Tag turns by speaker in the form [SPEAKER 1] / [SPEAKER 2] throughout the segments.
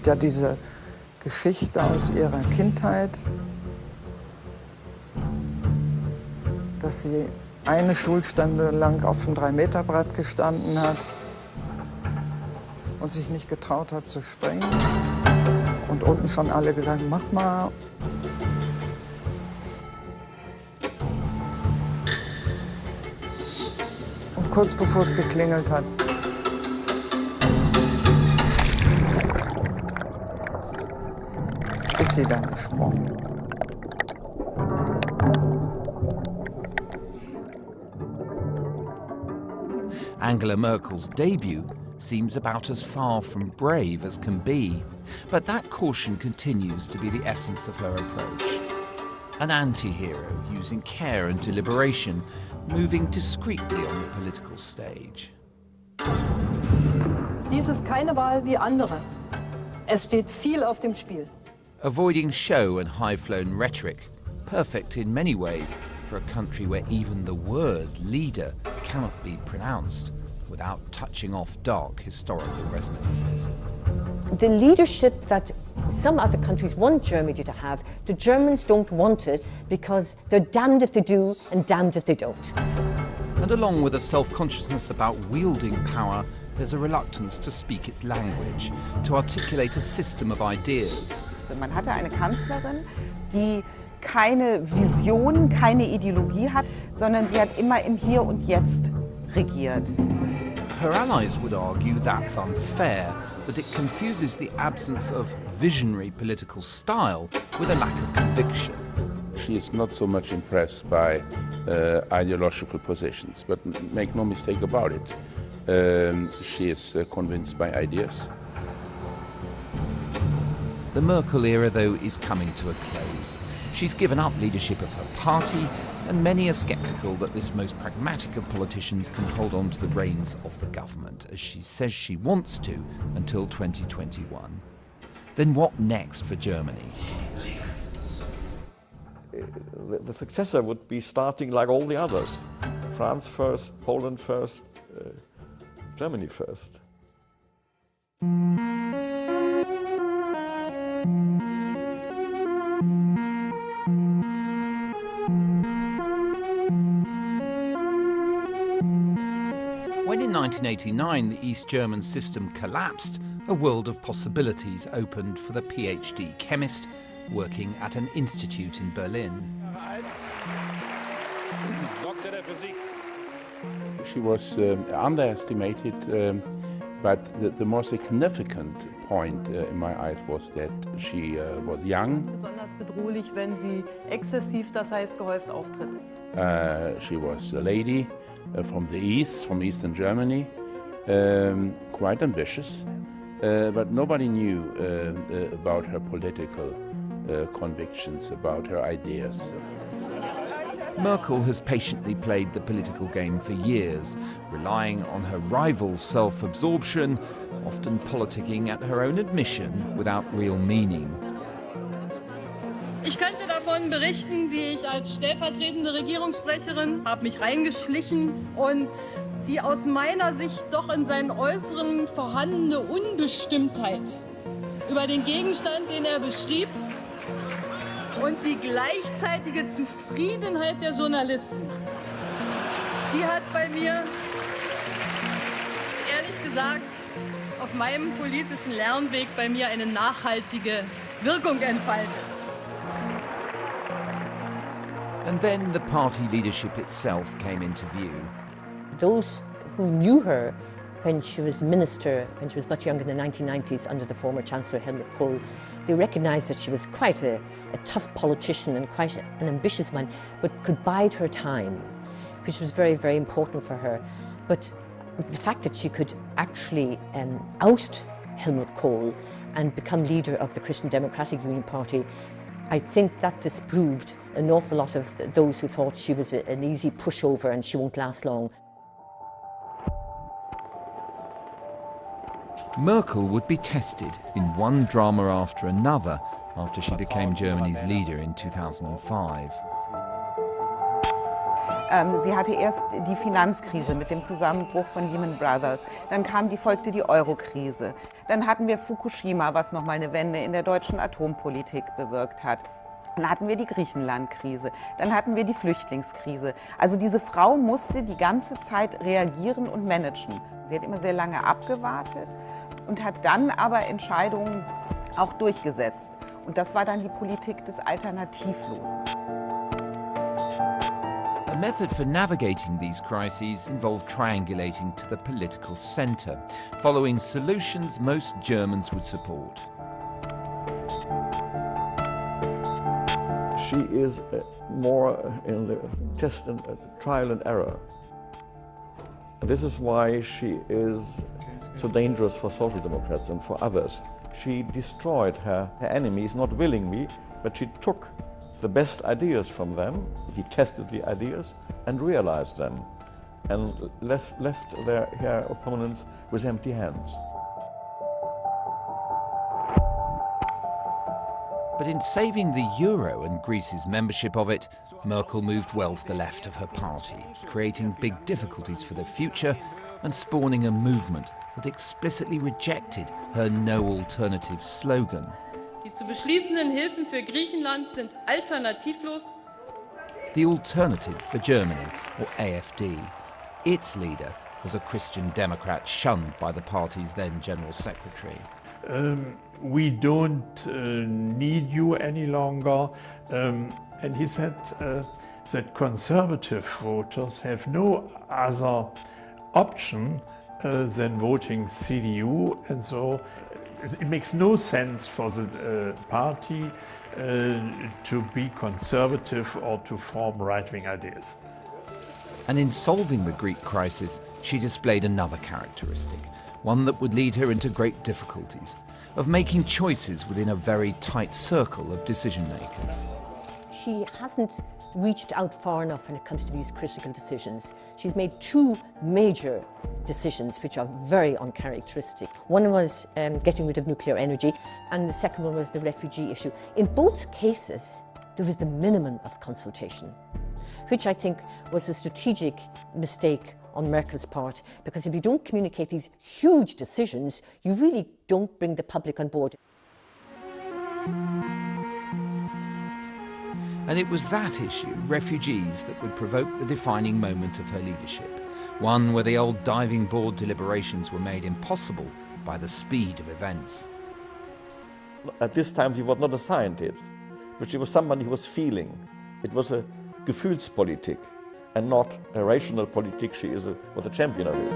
[SPEAKER 1] gibt ja diese Geschichte aus ihrer Kindheit, dass sie eine Schulstunde lang auf dem 3-Meter-Brett gestanden hat und sich nicht getraut hat zu springen. Und unten schon alle gesagt, mach mal. Und kurz bevor es geklingelt hat, ist sie dann gesprungen.
[SPEAKER 2] Angela Merkel's debut seems about as far from brave as can be, but that caution continues to be the essence of her approach. An anti-hero using care and deliberation, moving discreetly on the political stage.
[SPEAKER 3] Dies ist keine Wahl wie andere. Es steht viel auf dem Spiel.
[SPEAKER 2] Avoiding show and high-flown rhetoric, perfect in many ways for a country where even the word leader cannot be pronounced without touching off dark historical resonances.
[SPEAKER 4] The leadership that some other countries want Germany to have, the Germans don't want it because they're damned if they do and damned if they don't.
[SPEAKER 2] And along with a self-consciousness about wielding power, there's a reluctance to speak its language, to articulate a system of ideas.
[SPEAKER 5] Man hatte eine Kanzlerin, die keine Vision, keine Ideologie hat, sondern sie hat immer im Hier und Jetzt regiert.
[SPEAKER 2] Her allies would argue that's unfair, that it confuses the absence of visionary political style with a lack of conviction.
[SPEAKER 6] She is not so much impressed by ideological positions, but make no mistake about it, she is convinced by ideas.
[SPEAKER 2] The Merkel era, though, is coming to a close. She's given up leadership of her party, and many are sceptical that this most pragmatic of politicians can hold on to the reins of the government, as she says she wants to, until 2021. Then what next for Germany?
[SPEAKER 7] The successor would be starting like all the others. France first, Poland first, Germany first.
[SPEAKER 2] When in 1989 the East German system collapsed, a world of possibilities opened for the PhD chemist working at an institute in Berlin.
[SPEAKER 6] She was underestimated, but the more significant point in my eyes was that she was young.
[SPEAKER 3] Besonders bedrohlich, wenn sie exzessiv, das heißt gehäuft auftritt.
[SPEAKER 6] She was a lady from the east, from eastern Germany, quite ambitious, but nobody knew about her political convictions, about her ideas.
[SPEAKER 2] Merkel has patiently played the political game for years, relying on her rival's self-absorption, often politicking at her own admission without real meaning.
[SPEAKER 3] Ich könnte davon berichten, wie ich als stellvertretende Regierungssprecherin habe mich reingeschlichen und die aus meiner Sicht doch in seinen Äußeren vorhandene Unbestimmtheit über den Gegenstand, den er beschrieb, und die gleichzeitige Zufriedenheit der Journalisten, die hat bei mir, ehrlich gesagt, auf meinem politischen Lernweg bei mir eine nachhaltige Wirkung entfaltet.
[SPEAKER 2] And then the party leadership itself came into view.
[SPEAKER 4] Those who knew her when she was minister, when she was much younger in the 1990s under the former Chancellor Helmut Kohl, they recognized that she was quite a tough politician and quite an ambitious one, but could bide her time, which was very, very important for her. But the fact that she could actually oust Helmut Kohl and become leader of the Christian Democratic Union Party, I think that disproved an awful lot of those who thought she was an easy pushover and she won't last long.
[SPEAKER 2] Merkel would be tested in one drama after another after she became Germany's leader in 2005.
[SPEAKER 5] Sie hatte erst die Finanzkrise mit dem Zusammenbruch von Lehman Brothers. Dann folgte die Euro-Krise. Dann hatten wir Fukushima, was nochmal eine Wende in der deutschen Atompolitik bewirkt hat. Dann hatten wir die Griechenland-Krise. Dann hatten wir die Flüchtlingskrise. Also diese Frau musste die ganze Zeit reagieren und managen. Sie hat immer sehr lange abgewartet und hat dann aber Entscheidungen auch durchgesetzt. Und das war dann die Politik des Alternativlosen.
[SPEAKER 2] A method for navigating these crises involved triangulating to the political centre, following solutions most Germans would support.
[SPEAKER 7] She is more in the test and trial and error. This is why she is so dangerous for Social Democrats and for others. She destroyed her enemies, not willingly, but she took the best ideas from them, he tested the ideas and realized them, and left her opponents with empty hands.
[SPEAKER 2] But in saving the euro and Greece's membership of it, Merkel moved well to the left of her party, creating big difficulties for the future and spawning a movement that explicitly rejected her no alternative slogan.
[SPEAKER 3] Die zu beschließenden Hilfen für Griechenland sind alternativlos.
[SPEAKER 2] The Alternative for Germany, or AfD. Its leader was a Christian Democrat shunned by the party's then General Secretary.
[SPEAKER 8] We don't need you any longer. And he said that conservative voters have no other option than voting CDU, and so it makes no sense for the party to be conservative or to form right-wing ideas.
[SPEAKER 2] And in solving the Greek crisis, she displayed another characteristic, one that would lead her into great difficulties, of making choices within a very tight circle of decision-makers.
[SPEAKER 4] She hasn't reached out far enough when it comes to these critical decisions. She's made two major decisions which are very uncharacteristic. One was getting rid of nuclear energy, and the second one was the refugee issue. In both cases, there was the minimum of consultation, which I think was a strategic mistake on Merkel's part, because if you don't communicate these huge decisions, you really don't bring the public on board.
[SPEAKER 2] And it was that issue, refugees, that would provoke the defining moment of her leadership. One where the old diving board deliberations were made impossible by the speed of events.
[SPEAKER 7] At this time she was not a scientist, but she was somebody who was feeling. It was a Gefühlspolitik and not a rational politik. She was a champion of it.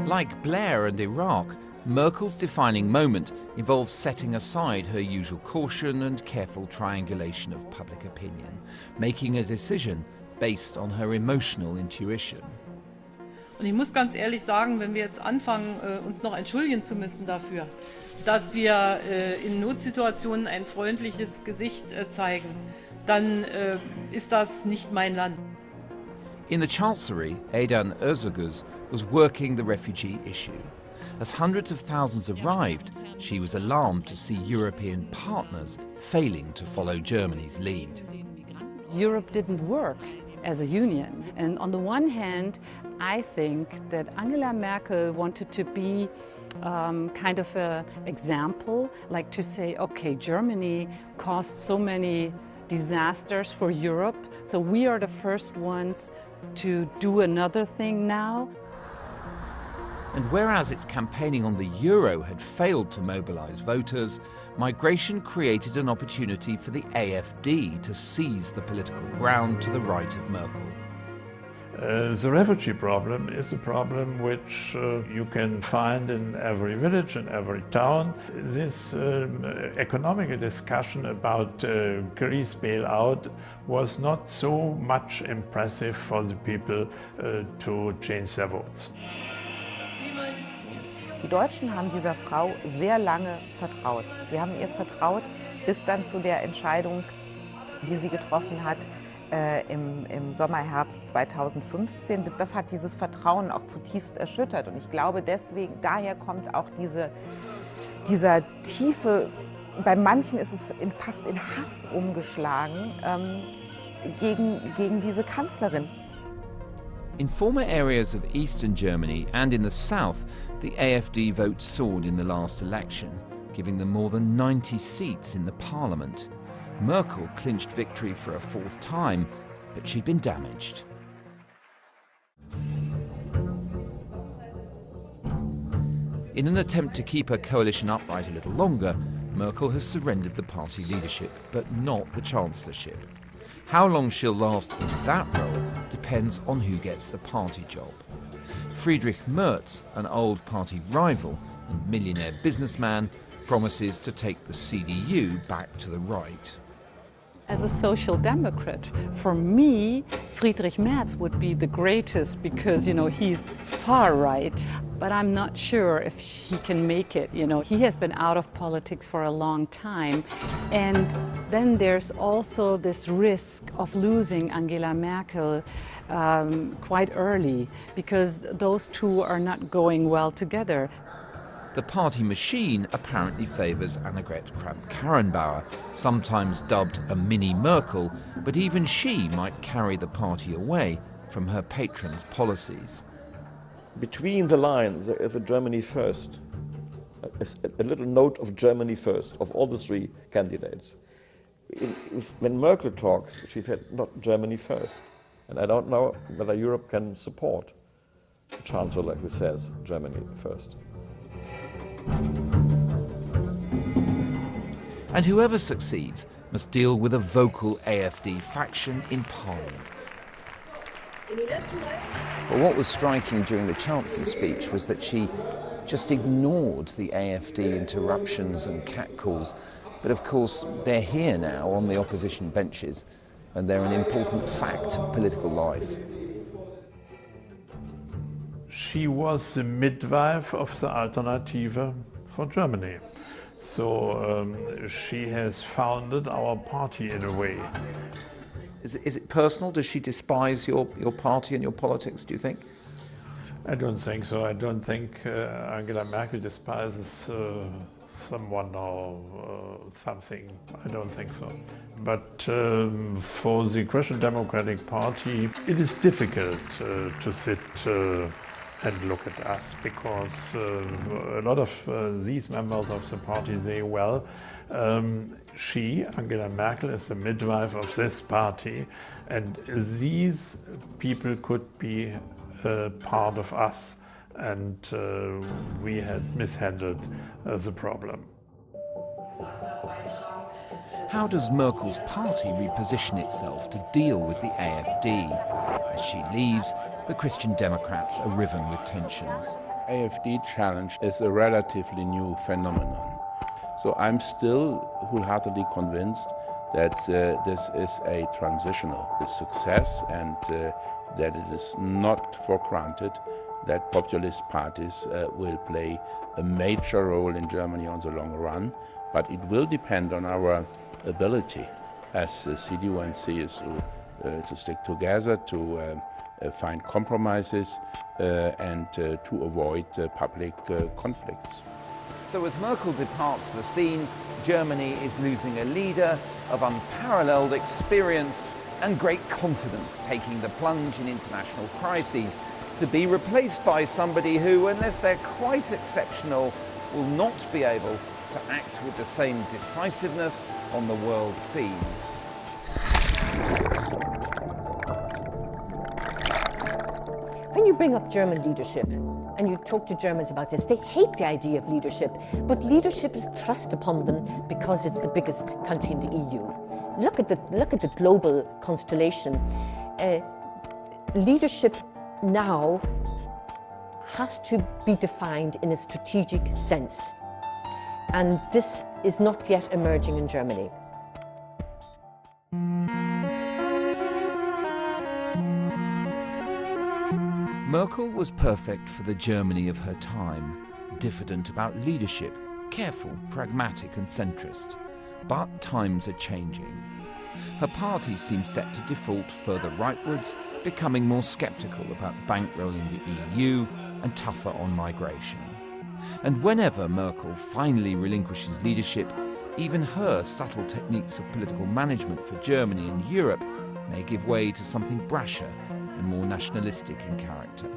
[SPEAKER 2] Like Blair and Iraq, Merkel's defining moment involves setting aside her usual caution and careful triangulation of public opinion, making a decision based on her emotional intuition.
[SPEAKER 3] Und ich muss ganz ehrlich sagen, wenn wir jetzt anfangen, uns noch entschuldigen zu müssen dafür, dass wir in Notsituationen ein freundliches Gesicht zeigen, dann ist das nicht mein Land.
[SPEAKER 2] In the Chancellery, Aidan Özgürüz was working the refugee issue. As hundreds of thousands arrived, she was alarmed to see European partners failing to follow Germany's lead.
[SPEAKER 9] Europe didn't work as a union. And on the one hand, I think that Angela Merkel wanted to be kind of an example, like to say, okay, Germany caused so many disasters for Europe, so we are the first ones to do another thing now.
[SPEAKER 2] And whereas its campaigning on the euro had failed to mobilise voters, migration created an opportunity for the AfD to seize the political ground to the right of Merkel.
[SPEAKER 8] The refugee problem is a problem which you can find in every village, in every town. This economic discussion about Greece bailout was not so much impressive for the people to change their votes.
[SPEAKER 5] Die Deutschen haben dieser Frau sehr lange vertraut. Sie haben ihr vertraut bis dann zu der Entscheidung, die sie getroffen hat im Sommer, Herbst 2015. Das hat dieses Vertrauen auch zutiefst erschüttert. Und ich glaube, daher kommt auch dieser tiefe bei manchen ist es fast in Hass umgeschlagen gegen diese Kanzlerin.
[SPEAKER 2] In former areas of eastern Germany and in the south, the AfD vote soared in the last election, giving them more than 90 seats in the parliament. Merkel clinched victory for a fourth time, but she'd been damaged. In an attempt to keep her coalition upright a little longer, Merkel has surrendered the party leadership, but not the chancellorship. How long she'll last in that role depends on who gets the party job. Friedrich Merz, an old party rival and millionaire businessman, promises to take the CDU back to the right.
[SPEAKER 9] As a social democrat, for me, Friedrich Merz would be the greatest because, he's far right. But I'm not sure if he can make it. He has been out of politics for a long time. And then there's also this risk of losing Angela Merkel quite early, because those two are not going well together.
[SPEAKER 2] The party machine apparently favours Annegret Kramp-Karrenbauer, sometimes dubbed a mini Merkel, but even she might carry the party away from her patron's policies.
[SPEAKER 7] Between the lines, there is a Germany first, a little note of Germany first, of all the three candidates. When Merkel talks, she said not Germany first. And I don't know whether Europe can support a chancellor who says Germany first.
[SPEAKER 2] And whoever succeeds must deal with a vocal AfD faction in Parliament.
[SPEAKER 10] But what was striking during the Chancellor's speech was that she just ignored the AfD interruptions and catcalls. But of course, they're here now on the opposition benches, and they're an important fact of political life.
[SPEAKER 8] She was the midwife of the Alternative for Germany. So she has founded our party in a way.
[SPEAKER 2] Is it personal? Does she despise your party and your politics, do you think?
[SPEAKER 8] I don't think so. I don't think Angela Merkel despises someone or something. I don't think so. But for the Christian Democratic Party, it is difficult to sit and look at us, because a lot of these members of the party say, well, she, Angela Merkel, is the midwife of this party, and these people could be part of us, and we had mishandled the problem.
[SPEAKER 2] How does Merkel's party reposition itself to deal with the AfD? As she leaves, the Christian Democrats are riven with tensions.
[SPEAKER 6] AfD challenge is a relatively new phenomenon. So I'm still wholeheartedly convinced that this is a transitional success, and that it is not for granted that populist parties will play a major role in Germany on the long run. But it will depend on our ability as CDU and CSU to stick together, to find compromises and to avoid public conflicts.
[SPEAKER 10] So as Merkel departs the scene, Germany is losing a leader of unparalleled experience and great confidence, taking the plunge in international crises, to be replaced by somebody who, unless they're quite exceptional, will not be able to act with the same decisiveness on the world scene.
[SPEAKER 4] When you bring up German leadership and you talk to Germans about this, they hate the idea of leadership, but leadership is thrust upon them because it's the biggest country in the EU. Look at the global constellation. Leadership now has to be defined in a strategic sense, and this is not yet emerging in Germany.
[SPEAKER 2] Merkel was perfect for the Germany of her time, diffident about leadership, careful, pragmatic and centrist. But times are changing. Her party seems set to default further rightwards, becoming more sceptical about bankrolling the EU and tougher on migration. And whenever Merkel finally relinquishes leadership, even her subtle techniques of political management for Germany and Europe may give way to something brasher and more nationalistic in character.